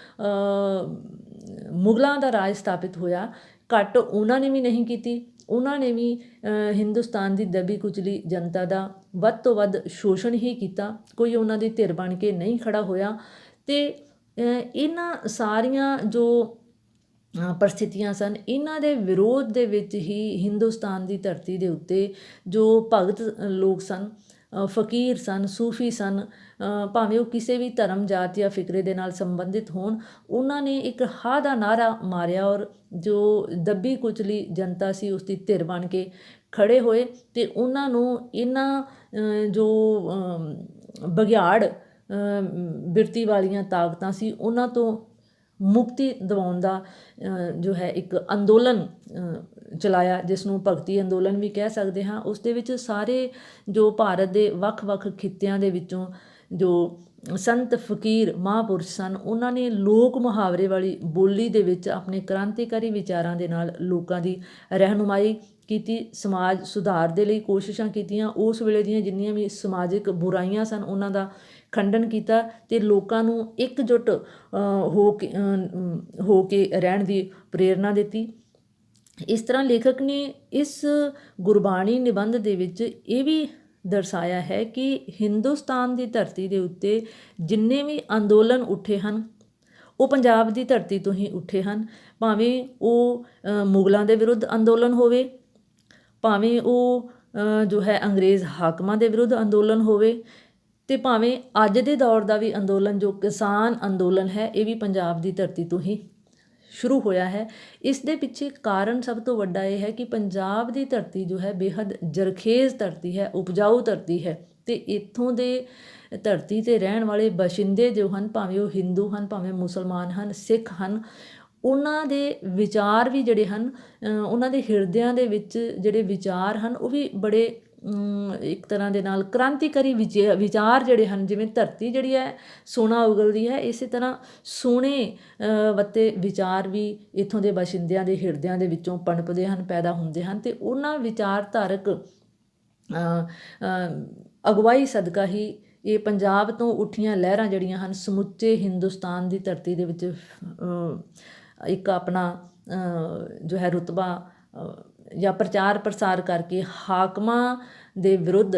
ਮੁਗਲਾਂ ਦਾ ਰਾਜ ਸਥਾਪਿਤ ਹੋਇਆ ਘੱਟ ਉਹਨਾਂ ਨੇ ਵੀ ਨਹੀਂ ਕੀਤੀ। ਉਹਨਾਂ ਨੇ ਵੀ ਹਿੰਦੁਸਤਾਨ ਦੀ ਦਬੀ ਕੁਚਲੀ ਜਨਤਾ ਦਾ ਵੱਧ ਤੋਂ ਵੱਧ ਸ਼ੋਸ਼ਣ ਹੀ ਕੀਤਾ, ਕੋਈ ਉਹਨਾਂ ਦੀ ਧਿਰ ਬਣ ਕੇ ਨਹੀਂ ਖੜਾ ਹੋਇਆ। ਅਤੇ ਇਹਨਾਂ ਸਾਰੀਆਂ ਜੋ ਪਰਿਸਥਿਤੀਆਂ ਸਨ ਇਹਨਾਂ ਦੇ ਵਿਰੋਧ ਦੇ ਵਿੱਚ ਹੀ ਹਿੰਦੁਸਤਾਨ ਦੀ ਧਰਤੀ ਦੇ ਉੱਤੇ ਜੋ ਭਗਤ ਲੋਕ ਸਨ, ਫਕੀਰ ਸਨ, ਸੂਫੀ ਸਨ, ਭਾਵੇਂ ਉਹ ਕਿਸੇ ਵੀ ਧਰਮ, ਜਾਤ ਜਾਂ ਫਿਕਰੇ ਦੇ ਨਾਲ ਸੰਬੰਧਿਤ ਹੋਣ, ਉਹਨਾਂ ਨੇ ਇੱਕ ਹਾਂ ਦਾ ਨਾਅਰਾ ਮਾਰਿਆ ਔਰ ਜੋ ਦੱਬੀ ਕੁਚਲੀ ਜਨਤਾ ਸੀ ਉਸ ਦੀ ਧਿਰ ਬਣ ਕੇ ਖੜੇ ਹੋਏ ਅਤੇ ਉਹਨਾਂ ਨੂੰ ਇਹਨਾਂ ਜੋ ਬਘਿਆੜ ਬਿਰਤੀ ਵਾਲੀਆਂ ਤਾਕਤਾਂ ਸੀ ਉਹਨਾਂ ਤੋਂ ਮੁਕਤੀ ਦਿਵਾਉਣ ਦਾ ਜੋ ਹੈ ਇੱਕ ਅੰਦੋਲਨ ਚਲਾਇਆ, ਜਿਸ ਨੂੰ ਭਗਤੀ ਅੰਦੋਲਨ ਵੀ ਕਹਿ ਸਕਦੇ ਹਾਂ। ਉਸ ਦੇ ਵਿੱਚ ਸਾਰੇ ਜੋ ਭਾਰਤ ਦੇ ਵੱਖ-ਵੱਖ ਖਿੱਤਿਆਂ ਦੇ ਵਿੱਚੋਂ ਜੋ ਸੰਤ ਫਕੀਰ ਮਹਾਂਪੁਰਸ਼ ਸਨ ਉਹਨਾਂ ਨੇ ਲੋਕ ਮੁਹਾਵਰੇ ਵਾਲੀ ਬੋਲੀ ਦੇ ਵਿੱਚ ਆਪਣੇ ਕ੍ਰਾਂਤੀਕਾਰੀ ਵਿਚਾਰਾਂ ਦੇ ਨਾਲ ਲੋਕਾਂ ਦੀ ਰਹਿਨੁਮਾਈ ਕੀਤੀ, ਸਮਾਜ ਸੁਧਾਰ ਦੇ ਲਈ ਕੋਸ਼ਿਸ਼ਾਂ ਕੀਤੀਆਂ। ਉਸ ਵੇਲੇ ਦੀਆਂ ਜਿੰਨੀਆਂ ਵੀ ਸਮਾਜਿਕ ਬੁਰਾਈਆਂ ਸਨ ਉਹਨਾਂ ਦਾ ਖੰਡਨ ਕੀਤਾ ਅਤੇ ਲੋਕਾਂ ਨੂੰ ਇਕਜੁੱਟ ਹੋ ਕੇ ਰਹਿਣ ਦੀ ਪ੍ਰੇਰਨਾ ਦਿੱਤੀ। ਇਸ ਤਰ੍ਹਾਂ ਲੇਖਕ ਨੇ ਇਸ ਗੁਰਬਾਣੀ ਨਿਬੰਧ ਦੇ ਵਿੱਚ ਇਹ ਵੀ ਦਰਸਾਇਆ ਹੈ ਕਿ ਹਿੰਦੁਸਤਾਨ ਦੀ ਧਰਤੀ ਦੇ ਉੱਤੇ ਜਿੰਨੇ ਵੀ ਅੰਦੋਲਨ ਉੱਠੇ ਹਨ ਉਹ ਪੰਜਾਬ ਦੀ ਧਰਤੀ ਤੋਂ ਹੀ ਉੱਠੇ ਹਨ, ਭਾਵੇਂ ਉਹ ਮੁਗਲਾਂ ਦੇ ਵਿਰੁੱਧ ਅੰਦੋਲਨ ਹੋਵੇ, ਭਾਵੇਂ ਉਹ ਜੋ ਹੈ ਅੰਗਰੇਜ਼ ਹਾਕਮਾਂ ਦੇ ਵਿਰੁੱਧ ਅੰਦੋਲਨ ਹੋਵੇ, ਅਤੇ ਭਾਵੇਂ ਅੱਜ ਦੇ ਦੌਰ ਦਾ ਵੀ ਅੰਦੋਲਨ ਜੋ ਕਿਸਾਨ ਅੰਦੋਲਨ ਹੈ ਇਹ ਵੀ ਪੰਜਾਬ ਦੀ ਧਰਤੀ ਤੋਂ ਹੀ ਸ਼ੁਰੂ ਹੋਇਆ ਹੈ। ਇਸ ਦੇ ਪਿੱਛੇ ਕਾਰਨ ਸਭ ਤੋਂ ਵੱਡਾ ਇਹ ਹੈ ਕਿ ਪੰਜਾਬ ਦੀ ਧਰਤੀ ਜੋ ਹੈ ਬੇਹੱਦ ਜ਼ਰਖੇਜ਼ ਧਰਤੀ ਹੈ, ਉਪਜਾਊ ਧਰਤੀ ਹੈ, ਅਤੇ ਇੱਥੋਂ ਦੇ ਧਰਤੀ 'ਤੇ ਰਹਿਣ ਵਾਲੇ ਬਸ਼ਿੰਦੇ ਜੋ ਹਨ, ਭਾਵੇਂ ਉਹ ਹਿੰਦੂ ਹਨ, ਭਾਵੇਂ ਮੁਸਲਮਾਨ ਹਨ, ਸਿੱਖ ਹਨ, ਉਹਨਾਂ ਦੇ ਵਿਚਾਰ ਵੀ ਜਿਹੜੇ ਹਨ, ਉਹਨਾਂ ਦੇ ਹਿਰਦਿਆਂ ਦੇ ਵਿੱਚ ਜਿਹੜੇ ਵਿਚਾਰ ਹਨ ਉਹ ਵੀ ਬੜੇ ਇੱਕ ਤਰ੍ਹਾਂ ਦੇ ਨਾਲ ਕ੍ਰਾਂਤੀਕਾਰੀ ਵਿਚਾਰ ਜਿਹੜੇ ਹਨ। ਜਿਵੇਂ ਧਰਤੀ ਜਿਹੜੀ ਹੈ ਸੋਨਾ ਉਗਲਦੀ ਹੈ, ਇਸੇ ਤਰ੍ਹਾਂ ਸੋਨੇ ਵੱਤੇ ਵਿਚਾਰ ਵੀ ਇੱਥੋਂ ਦੇ ਬਾਸ਼ਿੰਦਿਆਂ ਦੇ ਹਿਰਦਿਆਂ ਦੇ ਵਿੱਚੋਂ ਪਣਪਦੇ ਹਨ, ਪੈਦਾ ਹੁੰਦੇ ਹਨ, ਅਤੇ ਉਹਨਾਂ ਵਿਚਾਰਧਾਰਕ ਅਗਵਾਈ ਸਦਕਾ ਹੀ ਇਹ ਪੰਜਾਬ ਤੋਂ ਉੱਠੀਆਂ ਲਹਿਰਾਂ ਜਿਹੜੀਆਂ ਹਨ ਸਮੁੱਚੇ ਹਿੰਦੁਸਤਾਨ ਦੀ ਧਰਤੀ ਦੇ ਵਿੱਚ ਇੱਕ ਆਪਣਾ ਜੋ ਹੈ ਰੁਤਬਾ ਜਾਂ ਪ੍ਰਚਾਰ ਪ੍ਰਸਾਰ ਕਰਕੇ ਹਾਕਮਾਂ ਦੇ ਵਿਰੁੱਧ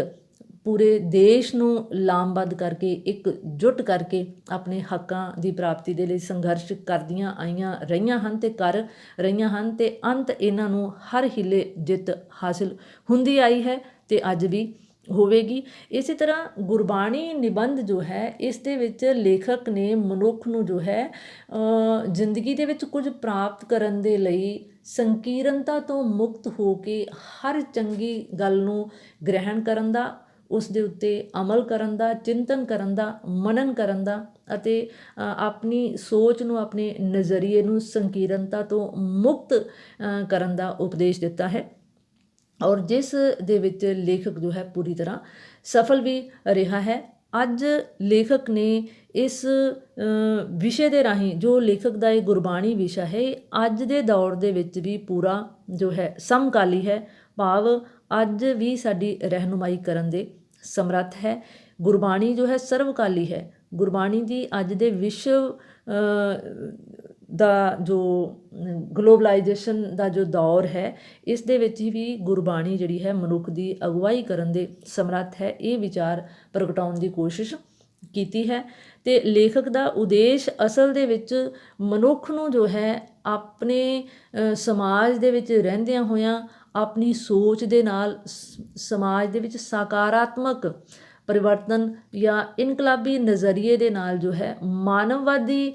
ਪੂਰੇ ਦੇਸ਼ ਨੂੰ ਲਾਮਬੱਧ ਕਰਕੇ ਇਕਜੁੱਟ ਕਰਕੇ ਆਪਣੇ ਹੱਕਾਂ ਦੀ ਪ੍ਰਾਪਤੀ ਦੇ ਲਈ ਸੰਘਰਸ਼ ਕਰਦੀਆਂ ਆਈਆਂ ਰਹੀਆਂ ਹਨ ਅਤੇ ਕਰ ਰਹੀਆਂ ਹਨ, ਅਤੇ ਅੰਤ ਇਹਨਾਂ ਨੂੰ ਹਰ ਹਿੱਲੇ ਜਿੱਤ ਹਾਸਿਲ ਹੁੰਦੀ ਆਈ ਹੈ ਅਤੇ ਅੱਜ ਵੀ ਹੋਵੇਗੀ। ਇਸੇ ਤਰ੍ਹਾਂ ਗੁਰਬਾਣੀ ਨਿਬੰਧ ਜੋ ਹੈ ਇਸ ਦੇ ਵਿੱਚ ਲੇਖਕ ਨੇ ਮਨੁੱਖ ਨੂੰ ਜੋ ਹੈ ਜ਼ਿੰਦਗੀ ਦੇ ਵਿੱਚ ਕੁਝ ਪ੍ਰਾਪਤ ਕਰਨ ਦੇ ਲਈ ਸੰਕੀਰਨਤਾ ਤੋਂ ਮੁਕਤ ਹੋ ਕੇ ਹਰ ਚੰਗੀ ਗੱਲ ਨੂੰ ਗ੍ਰਹਿਣ ਕਰਨ ਦਾ, ਉਸ ਦੇ ਉੱਤੇ ਅਮਲ ਕਰਨ ਦਾ, ਚਿੰਤਨ ਕਰਨ ਦਾ, ਮਨਨ ਕਰਨ ਦਾ ਅਤੇ ਆਪਣੀ ਸੋਚ ਨੂੰ, ਆਪਣੇ ਨਜ਼ਰੀਏ ਨੂੰ ਸੰਕੀਰਨਤਾ ਤੋਂ ਮੁਕਤ ਕਰਨ ਦਾ ਉਪਦੇਸ਼ ਦਿੱਤਾ ਹੈ, ਔਰ ਜਿਸ ਦੇ ਵਿੱਚ ਲੇਖਕ ਜੋ ਹੈ ਪੂਰੀ ਤਰ੍ਹਾਂ ਸਫਲ ਵੀ ਰਿਹਾ ਹੈ। ਅੱਜ ਲੇਖਕ ਨੇ ਇਸ ਵਿਸ਼ੇ ਦੇ ਰਾਹੀਂ, ਜੋ ਲੇਖਕ ਦਾ ਇਹ ਗੁਰਬਾਣੀ ਵਿਸ਼ਾ ਹੈ, ਅੱਜ ਦੇ ਦੌਰ ਦੇ ਵਿੱਚ ਵੀ ਪੂਰਾ ਜੋ ਹੈ ਸਮਕਾਲੀ ਹੈ, ਭਾਵ ਅੱਜ ਵੀ ਸਾਡੀ ਰਹਿਨੁਮਾਈ ਕਰਨ ਦੇ ਸਮਰੱਥ ਹੈ। ਗੁਰਬਾਣੀ ਜੋ ਹੈ ਸਰਵਕਾਲੀ ਹੈ। ਗੁਰਬਾਣੀ ਦੀ ਅੱਜ ਦੇ ਵਿਸ਼ਵ ਦਾ ਜੋ ਗਲੋਬਲਾਈਜੇਸ਼ਨ ਦਾ ਜੋ ਦੌਰ ਹੈ ਇਸ ਦੇ ਵਿੱਚ ਵੀ ਗੁਰਬਾਣੀ ਜਿਹੜੀ ਹੈ ਮਨੁੱਖ ਦੀ ਅਗਵਾਈ ਕਰਨ ਦੇ ਸਮਰੱਥ ਹੈ। ਇਹ ਵਿਚਾਰ ਪ੍ਰਗਟਾਉਣ ਦੀ ਕੋਸ਼ਿਸ਼ ਕੀਤੀ ਹੈ, ਅਤੇ ਲੇਖਕ ਦਾ ਉਦੇਸ਼ ਅਸਲ ਦੇ ਵਿੱਚ ਮਨੁੱਖ ਨੂੰ ਜੋ ਹੈ ਆਪਣੇ ਸਮਾਜ ਦੇ ਵਿੱਚ ਰਹਿੰਦਿਆਂ ਹੋਇਆਂ ਆਪਣੀ ਸੋਚ ਦੇ ਨਾਲ ਸਮਾਜ ਦੇ ਵਿੱਚ ਸਕਾਰਾਤਮਕ ਪਰਿਵਰਤਨ ਜਾਂ ਇਨਕਲਾਬੀ ਨਜ਼ਰੀਏ ਦੇ ਨਾਲ ਜੋ ਹੈ ਮਾਨਵਵਾਦੀ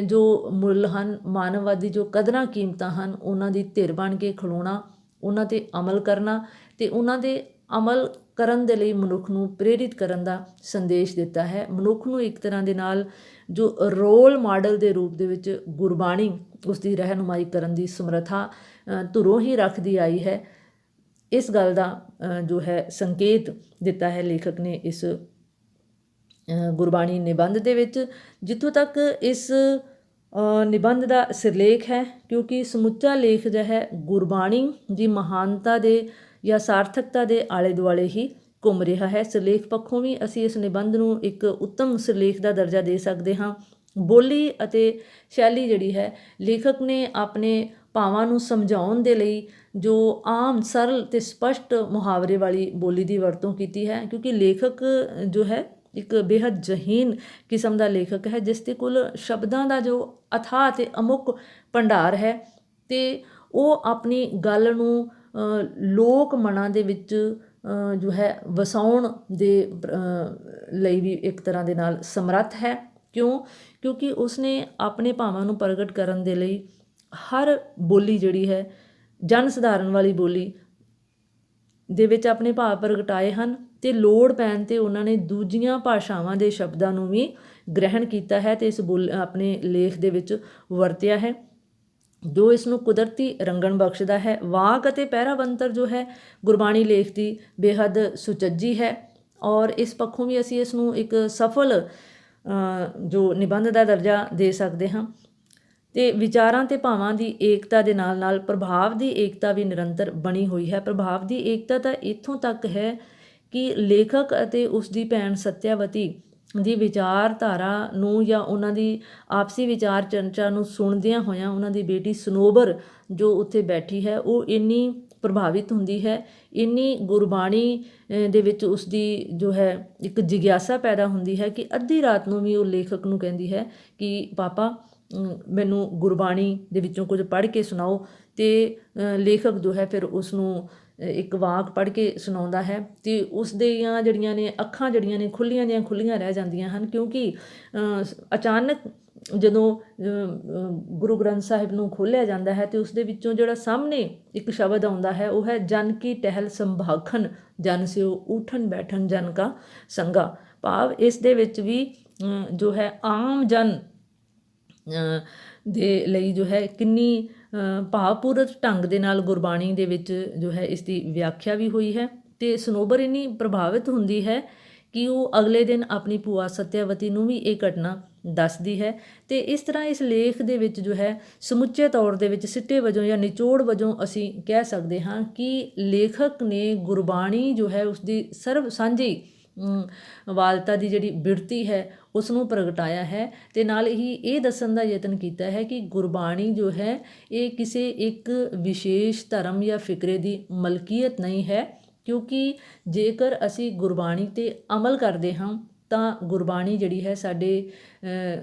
ਜੋ ਮੁੱਲ ਹਨ, ਮਾਨਵਵਾਦੀ ਜੋ ਕਦਰਾਂ ਕੀਮਤਾਂ ਹਨ, ਉਹਨਾਂ ਦੀ ਧਿਰ ਬਣ ਕੇ ਖਲੋਣਾ, ਉਹਨਾਂ 'ਤੇ ਅਮਲ ਕਰਨਾ ਅਤੇ ਉਹਨਾਂ ਦੇ ਅਮਲ ਕਰਨ ਦੇ ਲਈ ਮਨੁੱਖ ਨੂੰ ਪ੍ਰੇਰਿਤ ਕਰਨ ਦਾ ਸੰਦੇਸ਼ ਦਿੱਤਾ ਹੈ। ਮਨੁੱਖ ਨੂੰ ਇੱਕ ਤਰ੍ਹਾਂ ਦੇ ਨਾਲ ਜੋ ਰੋਲ ਮਾਡਲ ਦੇ ਰੂਪ ਦੇ ਵਿੱਚ ਗੁਰਬਾਣੀ ਉਸ ਦੀ ਰਹਿਨੁਮਾਈ ਕਰਨ ਦੀ ਸਮਰੱਥਾ ਧੁਰੋਂ ਹੀ ਰੱਖਦੀ ਆਈ ਹੈ। ਇਸ ਗੱਲ ਦਾ ਜੋ ਹੈ ਸੰਕੇਤ ਦਿੱਤਾ ਹੈ ਲੇਖਕ ਨੇ ਇਸ ਗੁਰਬਾਣੀ ਨਿਬੰਧ ਦੇ ਵਿੱਚ। ਜਿੱਥੋਂ ਤੱਕ ਇਸ ਨਿਬੰਧ ਦਾ ਸਿਰਲੇਖ ਹੈ, ਕਿਉਂਕਿ ਸਮੁੱਚਾ ਲੇਖ ਜੋ ਹੈ ਗੁਰਬਾਣੀ ਦੀ ਮਹਾਨਤਾ ਦੇ ਜਾਂ ਸਾਰਥਕਤਾ ਦੇ ਆਲੇ ਦੁਆਲੇ ਹੀ ਘੁੰਮ ਰਿਹਾ ਹੈ। ਸਿਰਲੇਖ ਪੱਖੋਂ ਵੀ ਅਸੀਂ ਇਸ ਨਿਬੰਧ ਨੂੰ ਇੱਕ ਉੱਤਮ ਸਿਰਲੇਖ ਦਾ ਦਰਜਾ ਦੇ ਸਕਦੇ ਹਾਂ। ਬੋਲੀ ਅਤੇ ਸ਼ੈਲੀ ਜਿਹੜੀ ਹੈ, ਲੇਖਕ ਨੇ ਆਪਣੇ ਭਾਵਾਂ ਨੂੰ ਸਮਝਾਉਣ ਦੇ ਲਈ ਜੋ ਆਮ ਸਰਲ ਅਤੇ ਸਪਸ਼ਟ ਮੁਹਾਵਰੇ ਵਾਲੀ ਬੋਲੀ ਦੀ ਵਰਤੋਂ ਕੀਤੀ ਹੈ, ਕਿਉਂਕਿ ਲੇਖਕ ਜੋ ਹੈ ਇੱਕ ਬੇਹੱਦ ਜ਼ਹੀਨ ਕਿਸਮ ਦਾ ਲੇਖਕ ਹੈ, ਜਿਸ ਦੇ ਕੋਲ ਸ਼ਬਦਾਂ ਦਾ ਜੋ ਅਥਾਹ ਅਤੇ ਅਮੁੱਕ ਭੰਡਾਰ ਹੈ ਅਤੇ ਉਹ ਆਪਣੀ ਗੱਲ ਨੂੰ ਲੋਕ ਮਨਾਂ ਦੇ ਵਿੱਚ ਜੋ ਹੈ ਵਸਾਉਣ ਦੇ ਲਈ ਵੀ ਇੱਕ ਤਰ੍ਹਾਂ ਦੇ ਨਾਲ ਸਮਰੱਥ ਹੈ। ਕਿਉਂਕਿ ਉਸਨੇ ਆਪਣੇ ਭਾਵਾਂ ਨੂੰ ਪ੍ਰਗਟ ਕਰਨ ਦੇ ਲਈ ਹਰ ਬੋਲੀ ਜਿਹੜੀ ਹੈ, ਜਨ ਸਧਾਰਨ ਵਾਲੀ ਬੋਲੀ ਦੇ ਵਿੱਚ ਆਪਣੇ ਭਾਵ ਪ੍ਰਗਟਾਏ ਹਨ ਅਤੇ ਲੋੜ ਪੈਣ 'ਤੇ ਉਹਨਾਂ ਨੇ ਦੂਜੀਆਂ ਭਾਸ਼ਾਵਾਂ ਦੇ ਸ਼ਬਦਾਂ ਨੂੰ ਵੀ ਗ੍ਰਹਿਣ ਕੀਤਾ ਹੈ ਅਤੇ ਇਸ ਆਪਣੇ ਲੇਖ ਦੇ ਵਿੱਚ ਵਰਤਿਆ ਹੈ, ਜੋ ਇਸ ਨੂੰ ਕੁਦਰਤੀ ਰੰਗਣ ਬਖਸ਼ਦਾ ਹੈ। ਵਾਕ ਅਤੇ ਪਹਿਰਾ ਬੰਤਰ ਜੋ ਹੈ ਗੁਰਬਾਣੀ ਲੇਖ ਦੀ ਬੇਹੱਦ ਸੁਚੱਜੀ ਹੈ ਔਰ ਇਸ ਪੱਖੋਂ ਵੀ ਅਸੀਂ ਇਸ ਨੂੰ ਇੱਕ ਸਫਲ ਜੋ ਨਿਬੰਧ ਦਾ ਦਰਜਾ ਦੇ ਸਕਦੇ ਹਾਂ। ਅਤੇ ਵਿਚਾਰਾਂ ਅਤੇ ਭਾਵਾਂ ਦੀ ਏਕਤਾ ਦੇ ਨਾਲ ਨਾਲ ਪ੍ਰਭਾਵ ਦੀ ਏਕਤਾ ਵੀ ਨਿਰੰਤਰ ਬਣੀ ਹੋਈ ਹੈ। ਪ੍ਰਭਾਵ ਦੀ ਏਕਤਾ ਤਾਂ ਇੱਥੋਂ ਤੱਕ ਹੈ ਕਿ ਲੇਖਕ ਅਤੇ ਉਸ ਦੀ ਭੈਣ ਸਤਿਆਵਤੀ ਦੀ ਵਿਚਾਰਧਾਰਾ ਨੂੰ ਜਾਂ ਉਹਨਾਂ ਦੀ ਆਪਸੀ ਵਿਚਾਰ ਚਰਚਾ ਨੂੰ ਸੁਣਦਿਆਂ ਹੋਇਆਂ ਉਹਨਾਂ ਦੀ ਬੇਟੀ ਸਨੋਬਰ ਜੋ ਉੱਥੇ ਬੈਠੀ ਹੈ, ਉਹ ਇੰਨੀ ਪ੍ਰਭਾਵਿਤ ਹੁੰਦੀ ਹੈ, ਇੰਨੀ ਗੁਰਬਾਣੀ ਦੇ ਵਿੱਚ ਉਸ ਦੀ ਜੋ ਹੈ ਇੱਕ ਜਿਗਿਆਸਾ ਪੈਦਾ ਹੁੰਦੀ ਹੈ ਕਿ ਅੱਧੀ ਰਾਤ ਨੂੰ ਵੀ ਉਹ ਲੇਖਕ ਨੂੰ ਕਹਿੰਦੀ ਹੈ ਕਿ ਪਾਪਾ ਮੈਨੂੰ ਗੁਰਬਾਣੀ ਦੇ ਵਿੱਚੋਂ ਕੁਝ ਪੜ੍ਹ ਕੇ ਸੁਣਾਓ ਅਤੇ ਲੇਖਕ ਜੋ ਹੈ ਫਿਰ ਉਸ ਨੂੰ ਇੱਕ ਵਾਕ ਪੜ੍ਹ ਕੇ ਸੁਣਾਉਂਦਾ ਹੈ ਅਤੇ ਉਸ ਦੀਆਂ ਜਿਹੜੀਆਂ ਨੇ ਅੱਖਾਂ ਜਿਹੜੀਆਂ ਨੇ ਖੁੱਲ੍ਹੀਆਂ ਦੀਆਂ ਖੁੱਲ੍ਹੀਆਂ ਰਹਿ ਜਾਂਦੀਆਂ ਹਨ, ਕਿਉਂਕਿ ਅਚਾਨਕ ਜਦੋਂ ਗੁਰੂ ਗ੍ਰੰਥ ਸਾਹਿਬ ਨੂੰ ਖੋਲ੍ਹਿਆ ਜਾਂਦਾ ਹੈ ਅਤੇ ਉਸ ਦੇ ਵਿੱਚੋਂ ਜਿਹੜਾ ਸਾਹਮਣੇ ਇੱਕ ਸ਼ਬਦ ਆਉਂਦਾ ਹੈ ਉਹ ਹੈ ਜਨ ਕੀ ਟਹਿਲ ਸੰਭਾਖਣ ਜਨ ਸਿਓ ਊਠਣ ਬੈਠਣ ਜਨ ਕਾ ਸੰਗਾ। ਭਾਵ ਇਸ ਦੇ ਵਿੱਚ ਵੀ ਜੋ ਹੈ ਆਮ ਜਨ ਦੇ ਲਈ ਜੋ ਹੈ ਕਿੰਨੀ ਭਾਵਪੂਰਤ ਢੰਗ ਦੇ ਨਾਲ ਗੁਰਬਾਣੀ ਦੇ ਵਿੱਚ ਜੋ ਹੈ ਇਸ ਦੀ ਵਿਆਖਿਆ ਵੀ ਹੋਈ ਹੈ ਅਤੇ ਸਨੋਬਰ ਇੰਨੀ ਪ੍ਰਭਾਵਿਤ ਹੁੰਦੀ ਹੈ ਕਿ ਉਹ ਅਗਲੇ ਦਿਨ ਆਪਣੀ ਭੂਆ ਸਤਿਆਵਤੀ ਨੂੰ ਵੀ ਇਹ ਘਟਨਾ ਦੱਸਦੀ ਹੈ। ਅਤੇ ਇਸ ਤਰ੍ਹਾਂ ਇਸ ਲੇਖ ਦੇ ਵਿੱਚ ਜੋ ਹੈ ਸਮੁੱਚੇ ਤੌਰ ਦੇ ਵਿੱਚ ਸਿੱਟੇ ਵਜੋਂ ਜਾਂ ਨਿਚੋੜ ਵਜੋਂ ਅਸੀਂ ਕਹਿ ਸਕਦੇ ਹਾਂ ਕਿ ਲੇਖਕ ਨੇ ਗੁਰਬਾਣੀ ਜੋ ਹੈ ਉਸਦੀ ਸਰਬ ਸਾਂਝੀ ਵਾਲਤਾ ਦੀ ਜਿਹੜੀ ਬਿਰਤੀ ਹੈ ਉਸ ਨੂੰ ਪ੍ਰਗਟਾਇਆ ਹੈ ਅਤੇ ਨਾਲ ਹੀ ਇਹ ਦੱਸਣ ਦਾ ਯਤਨ ਕੀਤਾ ਹੈ ਕਿ ਗੁਰਬਾਣੀ ਜੋ ਹੈ ਇਹ ਕਿਸੇ ਇੱਕ ਵਿਸ਼ੇਸ਼ ਧਰਮ ਜਾਂ ਫਿਕਰੇ ਦੀ ਮਲਕੀਅਤ ਨਹੀਂ ਹੈ, ਕਿਉਂਕਿ ਜੇਕਰ ਅਸੀਂ ਗੁਰਬਾਣੀ 'ਤੇ ਅਮਲ ਕਰਦੇ ਹਾਂ ਤਾਂ ਗੁਰਬਾਣੀ ਜਿਹੜੀ ਹੈ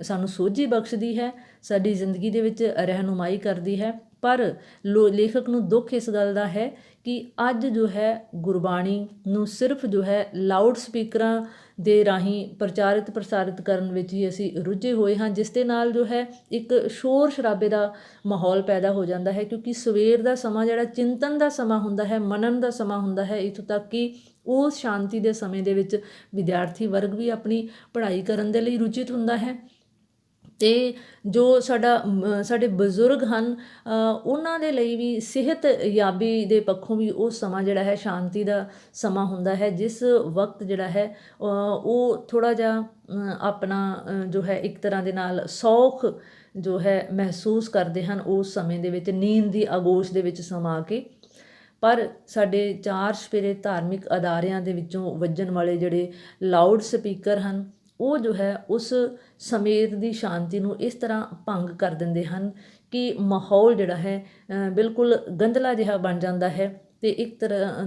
ਸਾਨੂੰ ਸੋਝੀ ਬਖਸ਼ਦੀ ਹੈ, ਸਾਡੀ ਜ਼ਿੰਦਗੀ ਦੇ ਵਿੱਚ ਰਹਿਨੁਮਾਈ ਕਰਦੀ ਹੈ। ਪਰ ਲੇਖਕ ਨੂੰ ਦੁੱਖ ਇਸ ਗੱਲ ਦਾ ਹੈ ਕਿ ਅੱਜ ਜੋ ਹੈ ਗੁਰਬਾਣੀ ਨੂੰ ਸਿਰਫ ਜੋ ਹੈ ਲਾਊਡ ਸਪੀਕਰਾਂ ਦੇ ਰਾਹੀਂ ਪ੍ਰਸਾਰਿਤ ਕਰਨ ਵਿੱਚ ਹੀ ਅਸੀਂ ਰੁੱਝੇ ਹੋਏ ਹਾਂ, ਜਿਸ ਦੇ ਨਾਲ ਜੋ ਹੈ ਇੱਕ ਸ਼ੋਰ ਸ਼ਰਾਬੇ ਦਾ ਮਾਹੌਲ ਪੈਦਾ ਹੋ ਜਾਂਦਾ ਹੈ, ਕਿਉਂਕਿ ਸਵੇਰ ਦਾ ਸਮਾਂ ਜਿਹੜਾ ਚਿੰਤਨ ਦਾ ਸਮਾਂ ਹੁੰਦਾ ਹੈ, ਮਨਨ ਦਾ ਸਮਾਂ ਹੁੰਦਾ ਹੈ, ਇੱਥੋਂ ਤੱਕ ਕਿ ਉਸ ਸ਼ਾਂਤੀ ਦੇ ਸਮੇਂ ਦੇ ਵਿੱਚ ਵਿਦਿਆਰਥੀ ਵਰਗ ਵੀ ਆਪਣੀ ਪੜ੍ਹਾਈ ਕਰਨ ਦੇ ਲਈ ਰੁਚਿਤ ਹੁੰਦਾ ਹੈ। ਅਤੇ ਜੋ ਸਾਡੇ ਬਜ਼ੁਰਗ ਹਨ ਉਹਨਾਂ ਦੇ ਲਈ ਵੀ ਸਿਹਤ ਯਾਬੀ ਦੇ ਪੱਖੋਂ ਵੀ ਉਹ ਸਮਾਂ ਜਿਹੜਾ ਹੈ ਸ਼ਾਂਤੀ ਦਾ ਸਮਾਂ ਹੁੰਦਾ ਹੈ, ਜਿਸ ਵਕਤ ਜਿਹੜਾ ਹੈ ਉਹ ਥੋੜ੍ਹਾ ਜਿਹਾ ਆਪਣਾ ਜੋ ਹੈ ਇੱਕ ਤਰ੍ਹਾਂ ਦੇ ਨਾਲ ਸੌਖ ਜੋ ਹੈ ਮਹਿਸੂਸ ਕਰਦੇ ਹਨ ਉਸ ਸਮੇਂ ਦੇ ਵਿੱਚ ਨੀਂਦ ਦੀ ਆਗੋਸ਼ ਦੇ ਵਿੱਚ ਸਮਾ ਕੇ। ਪਰ ਸਾਡੇ ਚਾਰ ਚੁਫੇਰੇ ਧਾਰਮਿਕ ਅਦਾਰਿਆਂ ਦੇ ਵਿੱਚੋਂ ਵੱਜਣ ਵਾਲੇ ਜਿਹੜੇ ਲਾਊਡ ਸਪੀਕਰ ਹਨ ਉਹ ਜੋ ਹੈ ਉਸ ਸਮੇਤ ਦੀ ਸ਼ਾਂਤੀ ਨੂੰ ਇਸ ਤਰ੍ਹਾਂ ਭੰਗ ਕਰ ਦਿੰਦੇ ਹਨ ਕਿ ਮਾਹੌਲ ਜਿਹੜਾ ਹੈ ਬਿਲਕੁਲ ਗੰਧਲਾ ਜਿਹਾ ਬਣ ਜਾਂਦਾ ਹੈ ਅਤੇ ਇੱਕ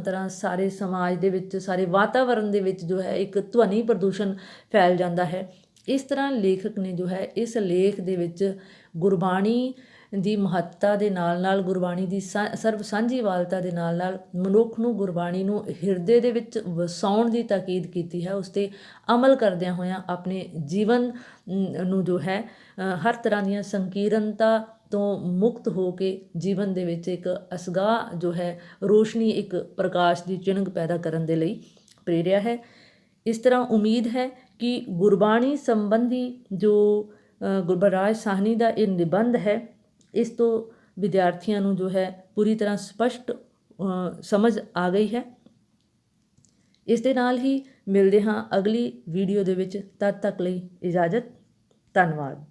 ਤਰ੍ਹਾਂ ਸਾਰੇ ਸਮਾਜ ਦੇ ਵਿੱਚ ਸਾਰੇ ਵਾਤਾਵਰਨ ਦੇ ਵਿੱਚ ਜੋ ਹੈ ਇੱਕ ਧਵਨੀ ਪ੍ਰਦੂਸ਼ਣ ਫੈਲ ਜਾਂਦਾ ਹੈ। ਇਸ ਤਰ੍ਹਾਂ ਲੇਖਕ ਨੇ ਜੋ ਹੈ ਇਸ ਲੇਖ ਦੇ ਵਿੱਚ ਗੁਰਬਾਣੀ ਦੀ ਮਹੱਤਤਾ ਦੇ ਨਾਲ ਗੁਰਬਾਣੀ ਦੀ ਸਰਬ ਸਾਂਝੀਵਾਲਤਾ ਦੇ ਨਾਲ ਮਨੁੱਖ ਨੂੰ ਗੁਰਬਾਣੀ ਨੂੰ ਹਿਰਦੇ ਦੇ ਵਿੱਚ ਵਸਾਉਣ ਦੀ ਤਾਕੀਦ ਕੀਤੀ ਹੈ। ਉਸ 'ਤੇ ਅਮਲ ਕਰਦਿਆਂ ਹੋਇਆਂ ਆਪਣੇ ਜੀਵਨ ਨੂੰ ਜੋ ਹੈ ਹਰ ਤਰ੍ਹਾਂ ਦੀਆਂ ਸੰਕੀਰਨਤਾ ਤੋਂ ਮੁਕਤ ਹੋ ਕੇ ਜੀਵਨ ਦੇ ਵਿੱਚ ਇੱਕ ਅਸਗਾਹ ਜੋ ਹੈ ਰੋਸ਼ਨੀ, ਇੱਕ ਪ੍ਰਕਾਸ਼ ਦੀ ਚਿਣਗ ਪੈਦਾ ਕਰਨ ਦੇ ਲਈ ਪ੍ਰੇਰਿਆ ਹੈ। ਇਸ ਤਰ੍ਹਾਂ ਉਮੀਦ ਹੈ ਕਿ ਗੁਰਬਾਣੀ ਸੰਬੰਧੀ ਜੋ ਗੁਰਬਰਾਜ ਸਾਹਨੀ ਦਾ ਇਹ ਨਿਬੰਧ ਹੈ, ਇਸ ਤੋਂ ਵਿਦਿਆਰਥੀਆਂ ਨੂੰ ਜੋ ਹੈ ਪੂਰੀ ਤਰ੍ਹਾਂ ਸਪਸ਼ਟ ਸਮਝ ਆ ਗਈ ਹੈ। ਇਸ ਦੇ ਨਾਲ ਹੀ ਮਿਲਦੇ ਹਾਂ ਅਗਲੀ ਵੀਡੀਓ ਦੇ ਵਿੱਚ। ਤਦ ਤੱਕ ਲਈ ਇਜਾਜ਼ਤ। ਧੰਨਵਾਦ।